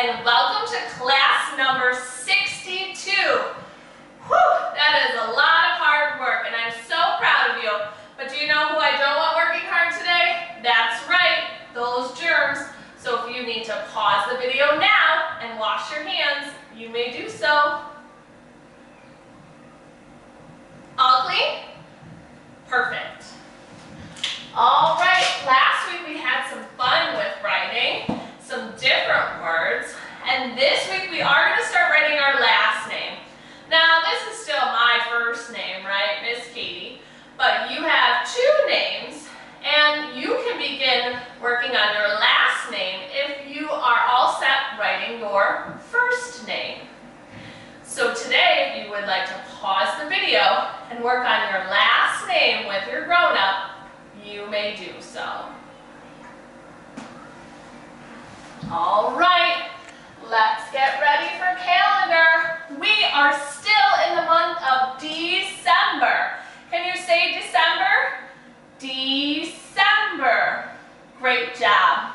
and welcome to class number 62. Whew, that is a lot of hard work, and I'm so proud of you. But do you know who I don't want working hard today? That's right, those germs. So if you need to pause the video now and wash your hands, you may do so. All clean? Perfect. All right, last week we had some fun with writing, some different words, and this week we are going to start writing our last name. Now this is still my first name, right, Miss Katie, but you have two names, and you can begin working on your last name if you are all set writing your first name. So today, if you would like to pause the video and work on your last name with your grown-up, you may do so. All right, let's get ready for calendar. We are still in the month of December. Can you say December? December. Great job.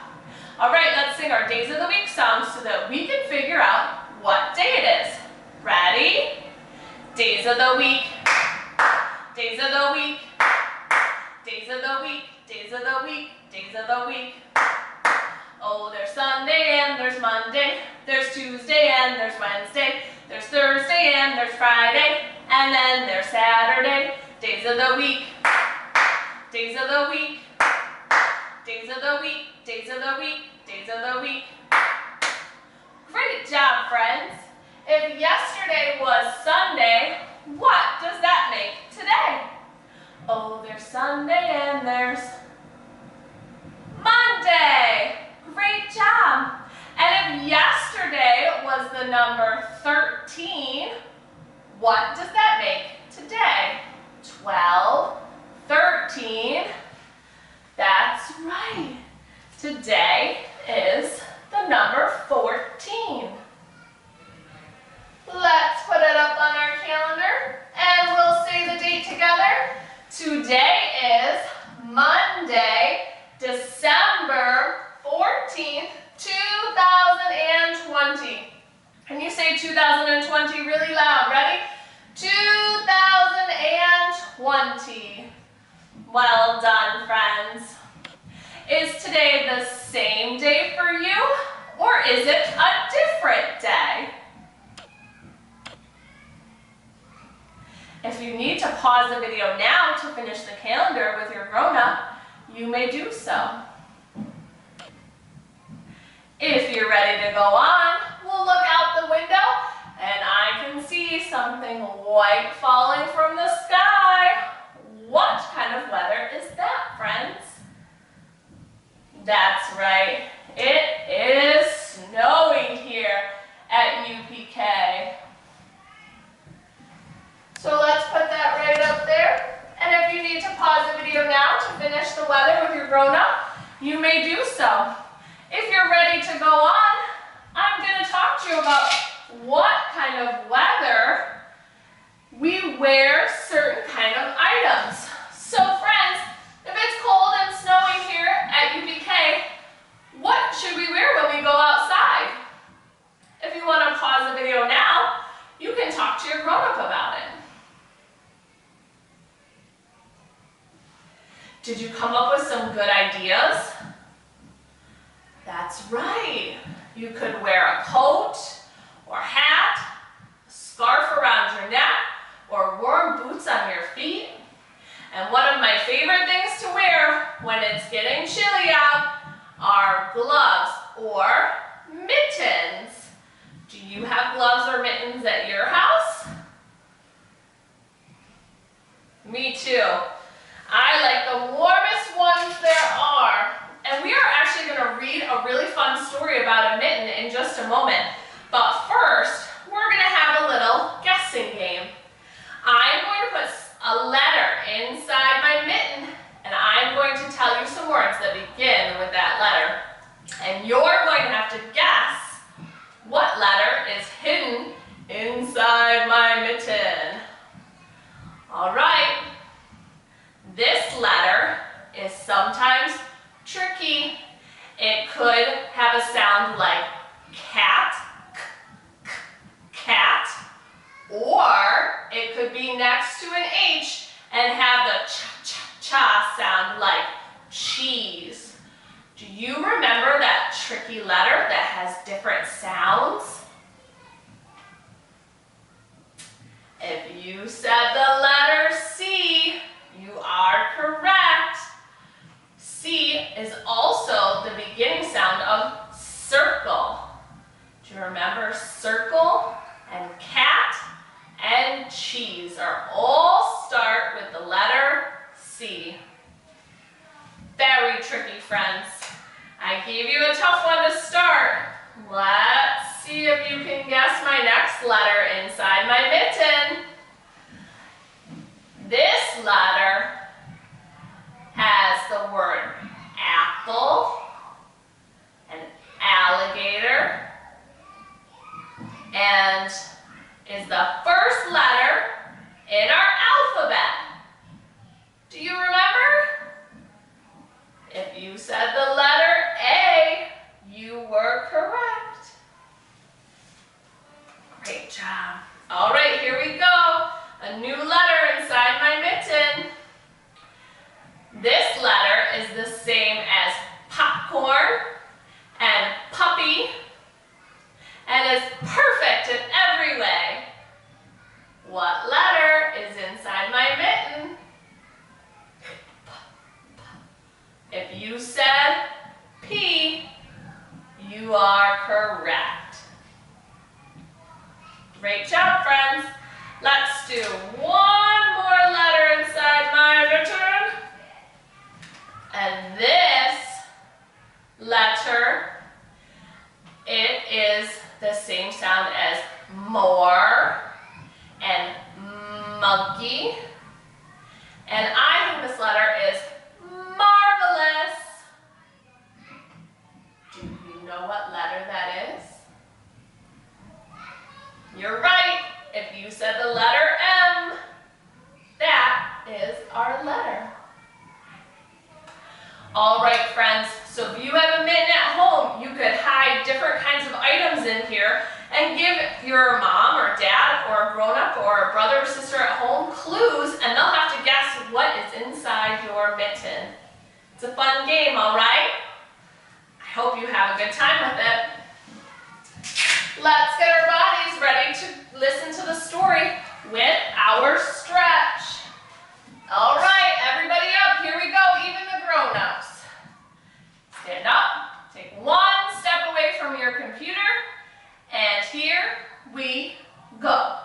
All right, let's sing our Days of the Week song so that we can figure out what day it is. Ready? Days of the week. Days of the week. Days of the week. Days of the week. Days of the week. Oh, there's Sunday and there's Monday. There's Tuesday and there's Wednesday. There's Thursday and there's Friday. And then there's Saturday. Days of the week. Days of the week. Days of the week. Days of the week. Days of the week. Great job, friends. If yesterday was Sunday, what does that make today? Oh, there's Sunday and there's Monday. Great job. And if yesterday was the number 13, what does that make today? 12, 13. That's right. Today is the number 14. Let's put it up on our calendar and we'll say the date together. Today is Monday, December 14th, 2020. Can you say 2020 really loud? Ready? 2020. Well done, friends. Is today the same day for you, or is it a different day? If you need to pause the video now to finish the calendar with your grown-up, you may do so. If you're ready to go on, we'll look out the window and I can see something white falling from the sky. What kind of weather is that, friends? That's right, it is snowing here at UPK. So let's put that right up there. And if you need to pause the video now to finish the weather with your grown-up, you may do so. If you're ready to go on, I'm going to talk to you about what kind of weather we wear certain kind of items. So friends, if it's cold and snowing here at UPK, what should we wear when we go outside? If you want to pause the video now, you can talk to your grown-up about it. Did you come up with some good ideas? That's right. You could wear a coat or hat, a scarf around your neck, or warm boots on your feet. And one of my favorite things to wear when it's getting chilly out are gloves or mittens. Do you have gloves or mittens at your house? Me too. I like the warmest ones there are. And we are actually going to read a really fun story about a mitten in just a moment. But first, we're going to have a little guessing game. I'm going to put a letter inside my mitten, and I'm going to tell you some words that begin with that letter. And you're going to have to guess what letter is hidden inside my mitten. All right. This letter is sometimes tricky. It could have a sound like cat, cat, or it could be next to an H and have the cha sound like cheese. Do you remember that tricky letter that has different sounds? If you said the letter C, you are correct. C is also the beginning sound of circle. Do you remember circle and cat and cheese are all start with the letter C? Very tricky, friends. I gave you a tough one to start. Let's see if you can guess my next letter inside my mitten. This letter has the word apple, and alligator, and is the first letter in our alphabet. Do you remember? If you said the letter A, you were correct. Great job. All right, here we go. A new letter inside my mitten. This letter is the same as popcorn and puppy and is perfect in every way. What letter is inside my mitten? If you said P, you are correct. Great job, friends. Let's do one more letter inside my mitten. And this letter, it is the same sound as more and monkey. And I think this letter is marvelous. Do you know what letter that is? You're right. If you said the letter M, that is our letter. All right, friends, so if you have a mitten at home, you could hide different kinds of items in here and give your mom or dad or a grown-up or a brother or sister at home clues, and they'll have to guess what is inside your mitten. It's a fun game, all right? I hope you have a good time with it. Let's get our bodies ready to listen to the story with our stretch. All right, everybody up, here we go, even the grown-ups. Stand up, take one step away from your computer, and here we go.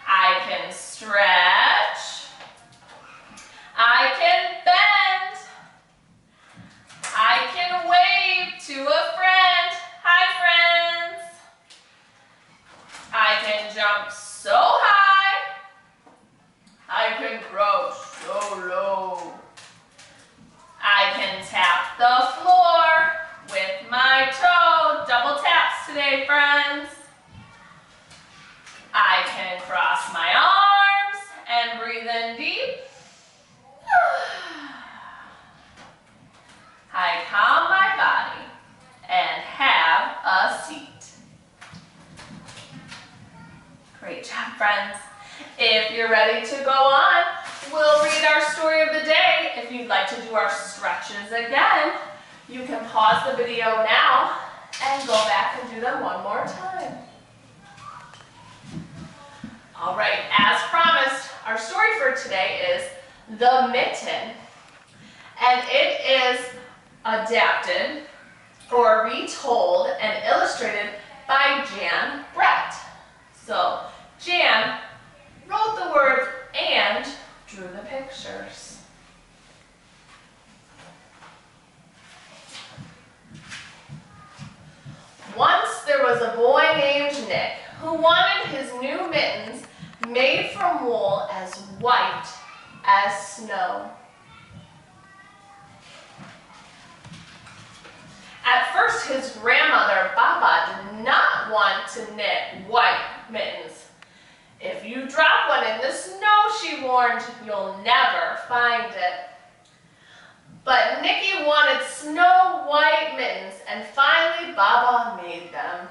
I can stretch, I can bend, I can wave to a friend. Hi, friends. I can jump so high, I can crouch so low. I can tap the floor with my toe. Double taps today, friends. I can cross my arms and breathe in deep. I calm my body and have a seat. Great job, friends. If you're ready to go on, we'll read our story of the day. If you'd like to do our stretches again, you can pause the video now and go back and do them one more time. All right, as promised, our story for today is The Mitten, and it is adapted or retold and illustrated by Jan Brett. So Jan wrote the words and drew the pictures. Once there was a boy named Nick who wanted his new mittens made from wool as white as snow. At first, his grandmother, Baba, did not want to knit white mittens. If you drop one in the snow, she warned, you'll never find it. But Nicky wanted snow white mittens, and finally Baba made them.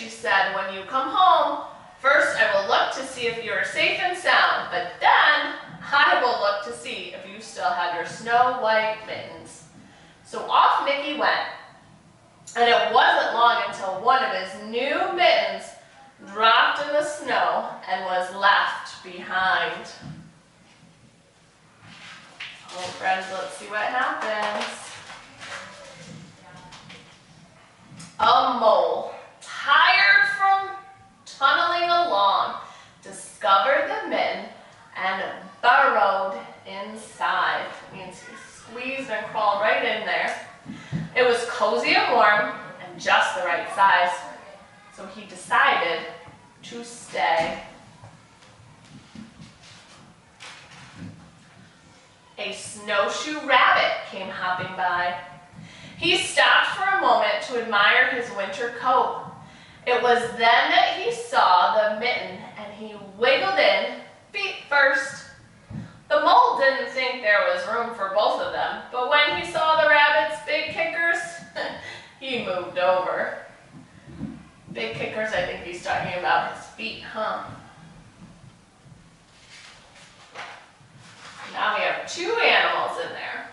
she said, when you come home, first I will look to see if you are safe and sound, but then I will look to see if you still have your snow white mittens. So off Mickey went, and it wasn't long until one of his new mittens dropped in the snow and was left behind. Oh, friends, let's see what happens. A mole, tired from tunneling along, discovered the mitten and burrowed inside. It means he squeezed and crawled right in there. It was cozy and warm and just the right size, so he decided to stay. A snowshoe rabbit came hopping by. He stopped for a moment to admire his winter coat. It was then that he saw the mitten and he wiggled in, feet first. The mole didn't think there was room for both of them, but when he saw the rabbit's big kickers, he moved over. Big kickers, I think he's talking about his feet, huh? Now we have two animals in there.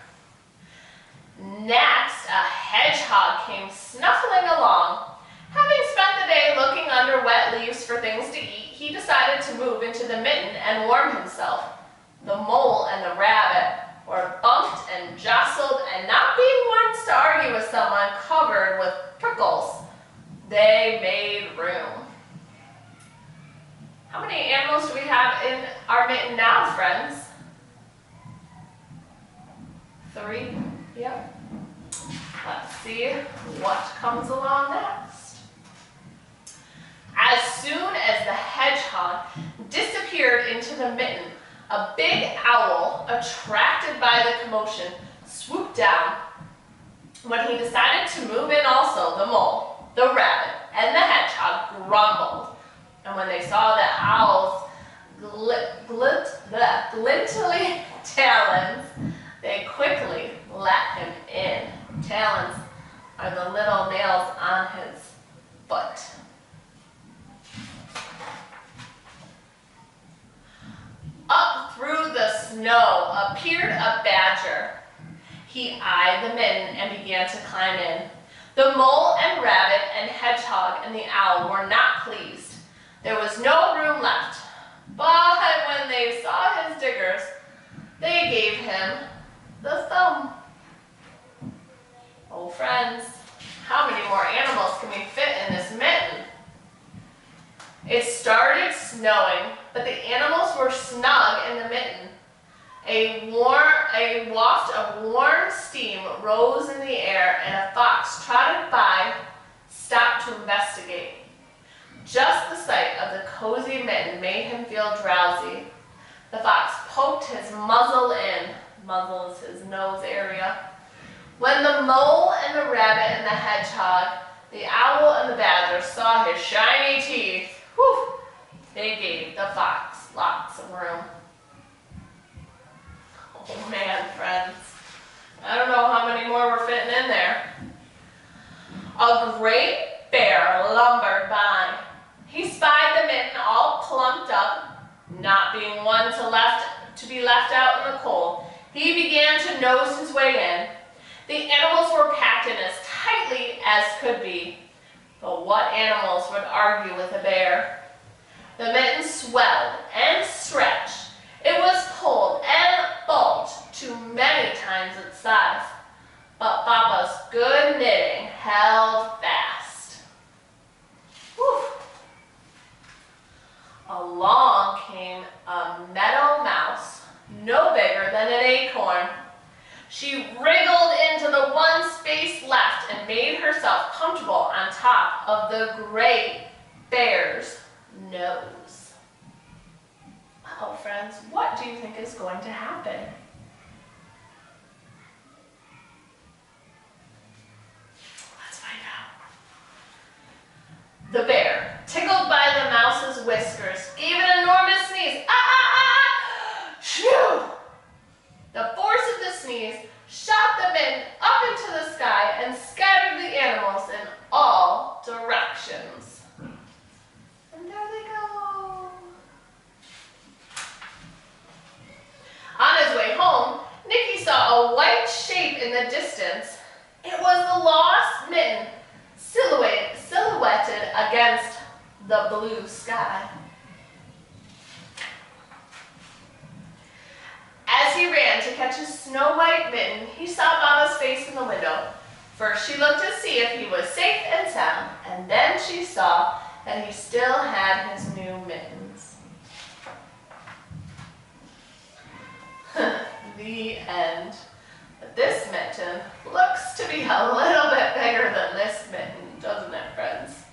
Next, a hedgehog came snuffling along. Having spent the day looking under wet leaves for things to eat, he decided to move into the mitten and warm himself. The mole and the rabbit were bumped and jostled, and not being ones to argue with someone covered with prickles, they made room. How many animals do we have in our mitten now, friends? 3? Yep. Let's see what comes along next. As soon as the hedgehog disappeared into the mitten, a big owl, attracted by the commotion, swooped down. When he decided to move in also, the mole, the rabbit, and the hedgehog grumbled. And when they saw the owl's glintly talons, they quickly let him in. Talons are the little nails on his foot. Up through the snow appeared a badger. He eyed the mitten and began to climb in. The mole and rabbit and hedgehog and the owl were not pleased. There was no room left, but when they saw his diggers, they gave him the thumb. Oh, friends, how many more animals can we fit in this mitten? It started snowing, but the animals were snug in the mitten. A waft of warm steam rose in the air, and a fox trotted by, stopped to investigate. Just the sight of the cozy mitten made him feel drowsy. The fox poked his muzzle in. Muzzle is his nose area. When the mole and the rabbit and the hedgehog, the owl and the badger saw his shiny teeth, whew, they gave the fox lots of room. Oh man, friends, I don't know how many more we're fitting in there. A great bear lumbered by. He spied the mitten all clumped up, not being one to be left out in the cold. He began to nose his way in. The animals were packed in as tightly as could be. But what animals would argue with a bear? The mitten swelled and stretched. It was pulled and bulged to many times its size. But Papa's good knitting held fast. Whew. Along came a meadow mouse, no bigger than an acorn. She wriggled into the one space left and made herself comfortable on top of the great bear's nose. Oh, friends, what do you think is going to happen? Let's find out. The bear, tickled by the mouse's whiskers, gave an enormous sneeze. Ah, ah, ah! Shoo! The force of the sneeze shot the mitten up into the sky and scattered the animals in all directions. in the distance, it was the lost mitten silhouetted against the blue sky. As he ran to catch his snow-white mitten, he saw Mama's face in the window. First she looked to see if he was safe and sound, and then she saw that he still had his new mittens. The end. But this mitten looks to be a little bit bigger than this mitten, doesn't it, friends?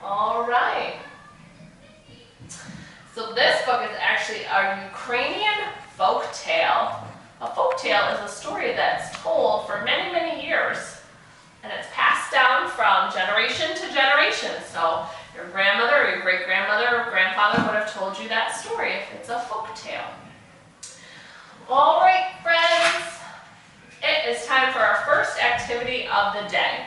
All right. So this book is actually a Ukrainian folk tale. A folk tale is a story that's told for many, many years, and it's passed down from generation to generation. So your grandmother, or your great-grandmother, or grandfather would have told you that story if it's a folk tale. All right, friends, it is time for our first activity of the day.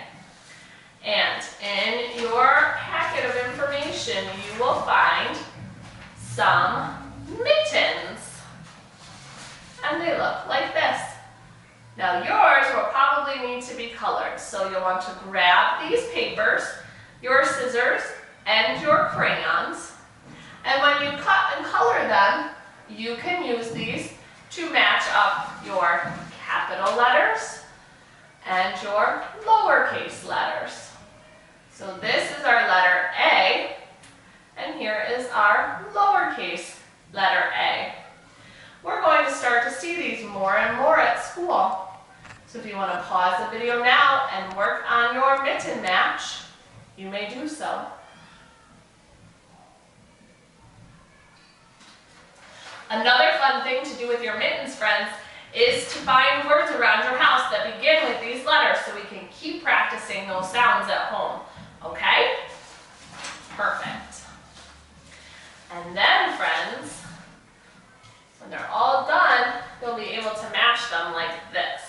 And in your packet of information, you will find some mittens. And they look like this. Now yours will probably need to be colored, so you'll want to grab these papers, your scissors, and your crayons. And when you cut and color them, you can use these to match up your capital letters and your lowercase letters. So this is our letter A, and here is our lowercase letter A. We're going to start to see these more and more at school. So if you want to pause the video now and work on your mitten match, you may do so. Another fun thing to do with your mittens, friends, is to find words around your house that begin with these letters so we can keep practicing those sounds at home. Okay? Perfect. And then, friends, when they're all done, you'll be able to match them like this.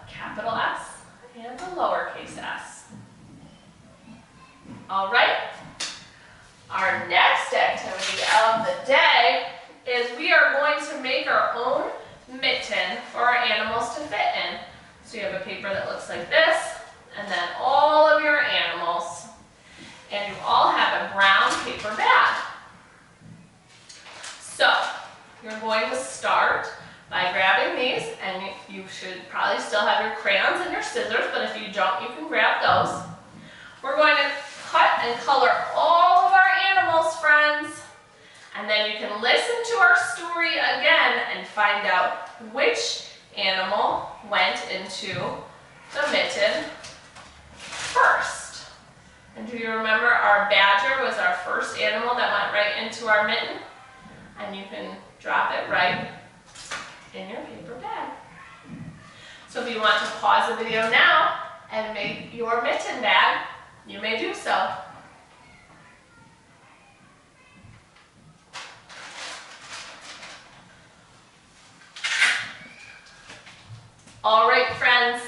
Capital S and a lowercase s. All right? Our next activity of the day is we are going to make our own mitten for our animals to fit in. So you have a paper that looks like this, and then all of your animals. And you all have a brown paper bag. So you're going to start by grabbing these, and you should probably still have your crayons and your scissors, but if you don't, you can grab those. We're going to cut and color all of our animals, friends, and then you can listen to our story again and find out which animal went into the mitten first. And do you remember our badger was our first animal that went right into our mitten? And you can drop it right in your paper bag. So if you want to pause the video now and make your mitten bag, you may do so. All right, friends.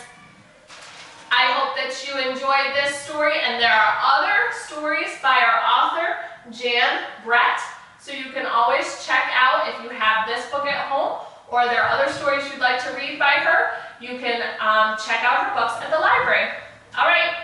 I hope that you enjoyed this story, and there are other stories by our author, Jan Brett, so you can always check out if you have this book at home, or there are other stories you'd like to read by her, you can check out her books at the library. All right,